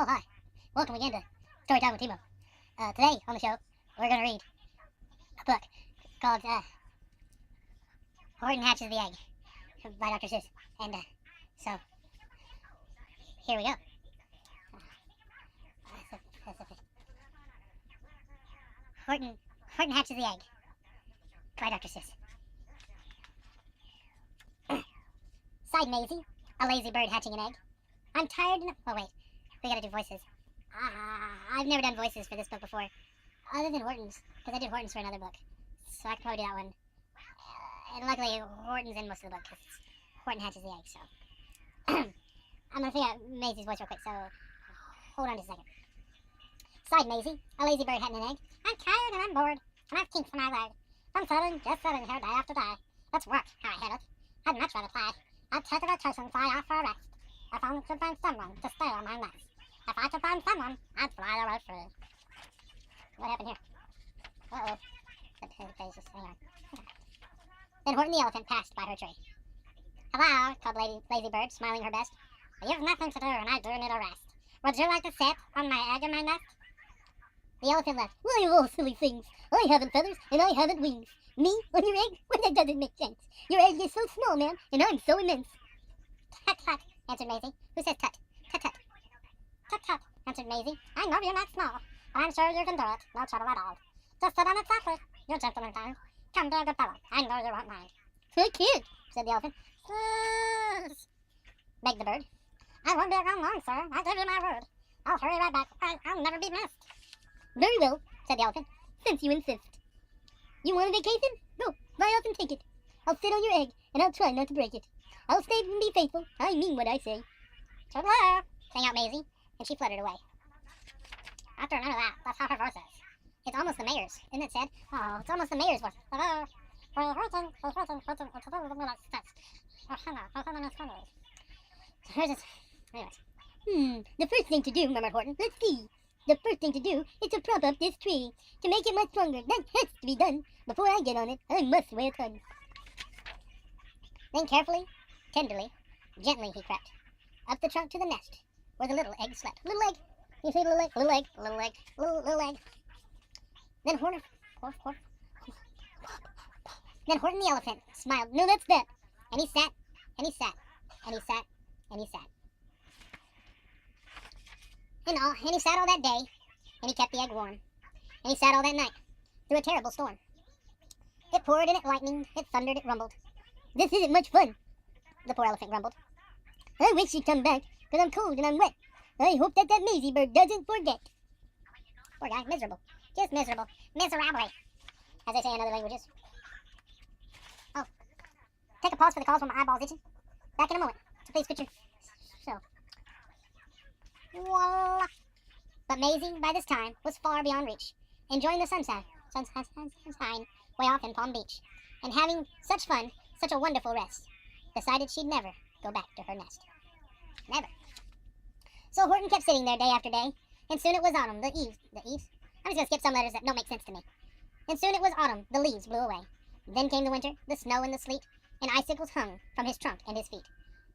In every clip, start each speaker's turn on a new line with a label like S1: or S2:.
S1: Oh, hi. Welcome again to Story Time with Timo. Today on the show, we're going to read a book called Horton Hatches the Egg by Dr. Seuss. And so, here we go. Horton Hatches the Egg by Dr. Seuss. Sighed Maisie, a lazy bird hatching an egg. I'm tired and... Oh, wait. We gotta do voices. I've never done voices for this book before. Other than Horton's. Because I did Horton's for another book. So I could probably do that one. And luckily, Horton's in most of the book. Because Horton Hatches the Egg, so... I'm gonna figure out Maisie's voice real quick, so... Hold on just a second. Sighed Maisie, a lazy bird hatching an egg. I'm tired and I'm bored. And I've kinks in my leg. I'm sitting, just sitting here day after day. Let's work, how I hit it. I'd much rather play. I'd take a vacation and fly off for a rest. If I could find someone to stay on my nest. If I could find someone, I'd fly the road free. What happened here? Uh-oh. The page just, hang on. Then Horton the elephant passed by her tree. Hello, called lazy bird, smiling her best. You've nothing to do and I do need a rest. Would you like to sit on my egg in my nest? The elephant laughed. Why, of all silly things, I haven't feathers and I haven't wings. Me on your egg? Well, that doesn't make sense. Your egg is so small, man, and I'm so immense. Tut, tut, answered Maisie. Who says tut? Tut, tut. Tut, tut, answered Maisie. I know you're not small, but I'm sure you can do it. No trouble at all. Just sit on it softly. You're gentleman kind. Come, dear good fellow. I know you won't mind. I can't, said the elephant. Yes, begged the bird. I won't be around long, sir. I give you my word. I'll hurry right back. I'll never be missed. Very well, said the elephant, since you insist. You want a vacation? No, I often take it. I'll sit on your egg, and I'll try not to break it. I'll stay and be faithful. I mean what I say. Toodaloo, sang out Maisie, and she fluttered away. After none of that, that's how her voice is. It's almost the mayor's. Isn't it sad? Oh, it's almost the mayor's voice. Anyways. The first thing to do, murmured Horton. Let's see. The first thing to do is to prop up this tree. To make it much stronger, that has to be done. Before I get on it, I must weigh a ton. Then carefully, tenderly, gently he crept up the trunk to the nest where the little egg slept. Little egg. You see little egg? Little egg. Little egg. Little egg. Then Horton the elephant smiled. No, that's that. And he sat, and he sat, and he sat, and he sat. And he sat all that day, and he kept the egg warm. And he sat all that night, through a terrible storm. It poured and it lightened, it thundered, it rumbled. This isn't much fun, the poor elephant grumbled. I wish you'd come back, because I'm cold and I'm wet. I hope that Maisie bird doesn't forget. Poor guy, miserable. Just miserable. Miserably, as they say in other languages. Oh, take a pause for the calls when my eyeball's itching. Back in a moment, so please put your... So... Voila. But Maisie, by this time, was far beyond reach, enjoying the sunshine way off in Palm Beach, and having such fun, such a wonderful rest, decided she'd never go back to her nest. Never. So Horton kept sitting there day after day, and soon it was autumn. The eaves? I'm just going to skip some letters that don't make sense to me. And soon it was autumn. The leaves blew away. Then came the winter, the snow and the sleet, and icicles hung from his trunk and his feet.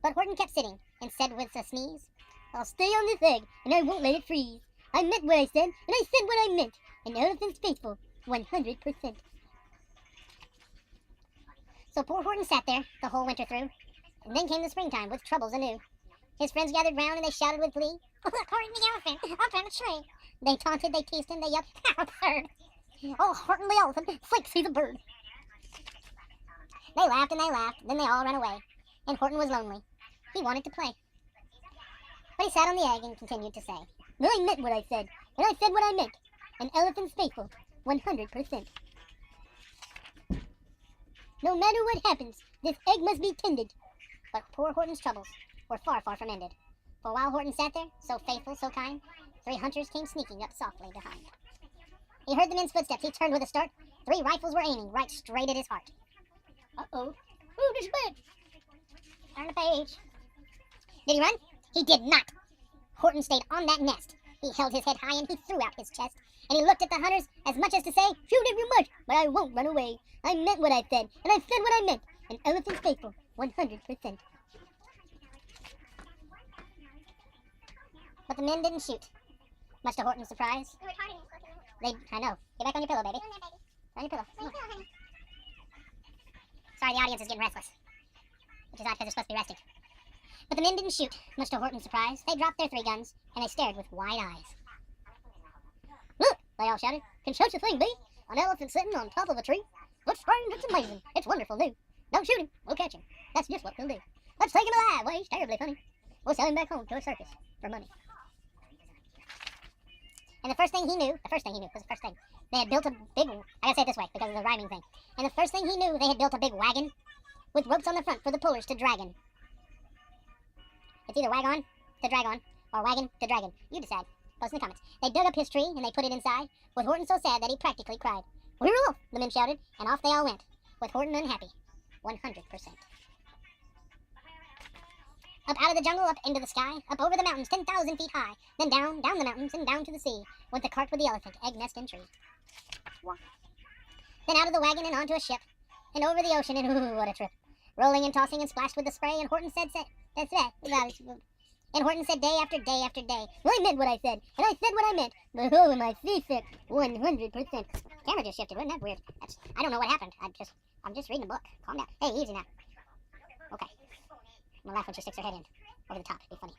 S1: But Horton kept sitting, and said with a sneeze, I'll stay on this egg, and I won't let it freeze. I meant what I said, and I said what I meant. An elephant's faithful, 100%. So poor Horton sat there the whole winter through, and then came the springtime with troubles anew. His friends gathered round, and they shouted with glee, Oh, look, Horton the elephant, up on a tree. They taunted, they teased him, they yelled, How absurd. Oh, Horton the elephant thinks he's a bird. They laughed and they laughed, then they all ran away, and Horton was lonely. He wanted to play. But he sat on the egg and continued to say, I meant what I said, and I said what I meant. An elephant's faithful, 100%. No matter what happens, this egg must be tended. But poor Horton's troubles were far, far from ended. For while Horton sat there, so faithful, so kind, 3 hunters came sneaking up softly behind. He heard the men's footsteps. He turned with a start. 3 rifles were aiming right straight at his heart. Uh-oh. Ooh, there's a bird. Turn the page. Did he run? He did not. Horton stayed on that nest. He held his head high and he threw out his chest. And he looked at the hunters as much as to say, Shoot if you must, but I won't run away. I meant what I said, and I said what I meant. An elephant's faithful, 100%. But the men didn't shoot, much to Horton's surprise. I know. Get back on your pillow, baby. On your pillow. Sorry, the audience is getting restless. Which is odd because they're supposed to be resting. But the men didn't shoot, much to Horton's surprise. They dropped their 3 guns, and they stared with wide eyes. Look, they all shouted. Can such a thing be? An elephant sitting on top of a tree? What's strange? It's amazing. It's wonderful new. Don't shoot him. We'll catch him. That's just what we'll do. Let's take him alive. Well, he's terribly funny. We'll sell him back home to a circus for money. And the first thing he knew, they had built a big, I gotta say it this way because of the rhyming thing. And the first thing he knew, they had built a big wagon with ropes on the front for the pullers to dragon. It's either wagon to drag on or wagon to dragon. You decide. Post in the comments. They dug up his tree and they put it inside, with Horton so sad that he practically cried. We're off, the men shouted, and off they all went, with Horton unhappy, 100%. Up out of the jungle, up into the sky, up over the mountains, 10,000 feet high, then down the mountains, and down to the sea, went the cart with the elephant, egg, nest, and tree. Then out of the wagon and onto a ship, and over the ocean, and ooh, what a trip. Rolling and tossing and splashed with the spray, and Horton said, and Horton said day after day after day, well, I meant what I said, and I said what I meant, but oh, am I seasick, 100%. Camera just shifted, wasn't that weird? I don't know what happened, I'm just reading a book. Calm down. Hey, easy now. Okay. I'm gonna laugh when she sticks her head in, over the top, it'd be funny.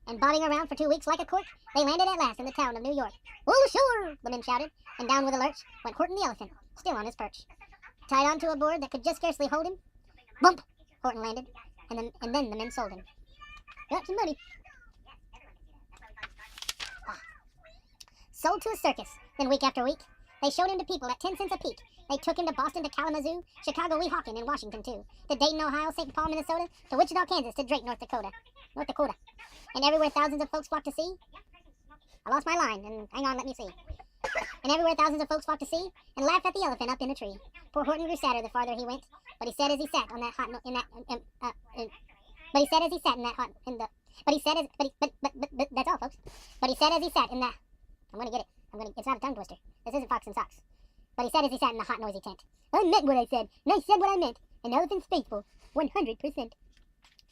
S1: And bobbing around for 2 weeks like a cork, they landed at last in the town of New York. Well, sure, the men shouted, and down with a lurch went Horton the elephant, still on his perch. Tied onto a board that could just scarcely hold him, bump, Horton landed, and then the men sold him. Got some money. Sold to a circus, then week after week, they showed him to people at 10 cents a peek. They took him to Boston, to Kalamazoo, Chicago, Weehawken, and Washington too. To Dayton, Ohio, St. Paul, Minnesota, to Wichita, Kansas, to Drake, North Dakota. And everywhere thousands of folks flocked to see. I lost my line, and hang on, let me see. And everywhere thousands of folks flocked to see, and laughed at the elephant up in a tree. Poor Horton grew sadder the farther he went, but he said as he sat on that hot, that's all, folks. But he said as he sat in that, it's not a tongue twister. This isn't Fox and Socks. But he said as he sat in the hot, noisy tent, I meant what I said, and I said what I meant. An elephant's faithful, 100%.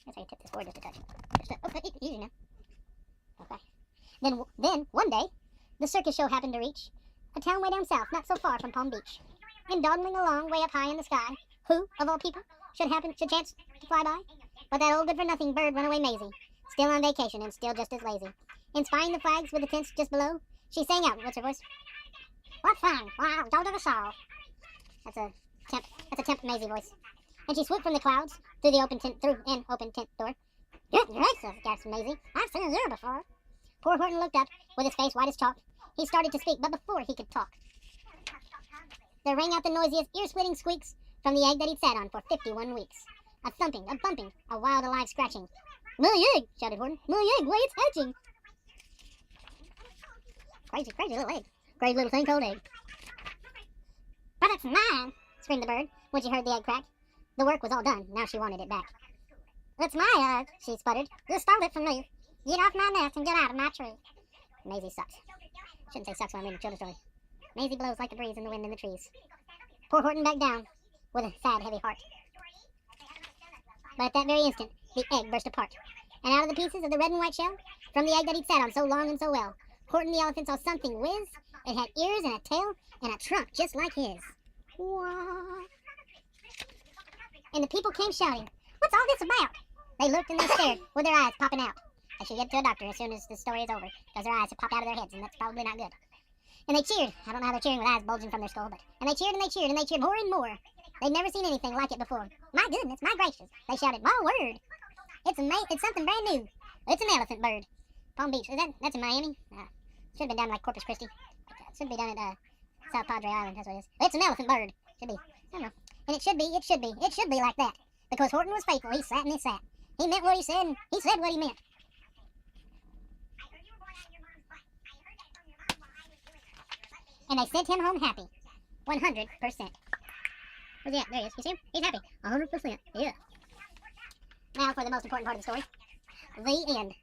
S1: That's how you tip this board just a touch. Okay, easy now. Okay. Then, one day, the circus show happened to reach a town way down south, not so far from Palm Beach. And dawdling along way up high in the sky, who, of all people, should chance to fly by? But that old good-for-nothing bird runaway Maisie, still on vacation and still just as lazy. And spying the flags with the tents just below, she sang out, what's her voice? What fun! Wow, don't ever saw. That's a temp Maisie voice. And she swooped from the clouds through an open tent door. Good gracious, gasped Maisie. I've seen her before. Poor Horton looked up, with his face white as chalk. He started to speak, but before he could talk, there rang out the noisiest, ear-splitting squeaks from the egg that he'd sat on for 51 weeks. A thumping, a bumping, a wild, alive scratching. My egg! Shouted Horton. My egg! Why, it's hatching! Crazy, crazy little egg. Crazy little thing called egg. But it's mine! Screamed the bird when she heard the egg crack. The work was all done. Now she wanted it back. It's my egg, she sputtered. You stole it from me. Get off my nest and get out of my tree. Maisie sucks. Shouldn't say sucks when I'm reading a children's story. Maisie blows like the breeze and the wind in the trees. Poor Horton backed down with a sad, heavy heart. But at that very instant, the egg burst apart. And out of the pieces of the red and white shell, from the egg that he'd sat on so long and so well, Horton the elephant saw something whiz. It had ears and a tail and a trunk just like his. What? And the people came shouting, what's all this about? They looked and they stared, with their eyes popping out. I should get to a doctor as soon as the story is over, because their eyes have popped out of their heads, and that's probably not good. And they cheered. I don't know how they're cheering with eyes bulging from their skull, but... And they cheered and they cheered and they cheered more and more. They'd never seen anything like it before. My goodness, my gracious. They shouted, my word. It's something brand new. It's an elephant bird. Palm Beach. That's in Miami? Should have been down like Corpus Christi. Should be down at South Padre Island. That's what it is. It's an elephant bird. Should be. I don't know. And it should be like that. Because Horton was faithful. He sat and he sat. He meant what he said, and he said what he meant. And they sent him home happy. 100%. Where's he at? There he is. You see him? He's happy. 100%. Yeah. Now for the most important part of the story. The end.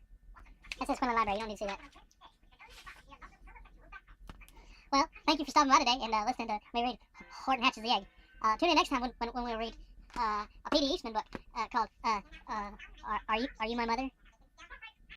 S1: That says Quinlan Library. You don't need to see that. Well, thank you for stopping by today and listening to me read Horton Hatches the Egg. Tune in next time when we'll read a P.D. Eastman book called Are You My Mother?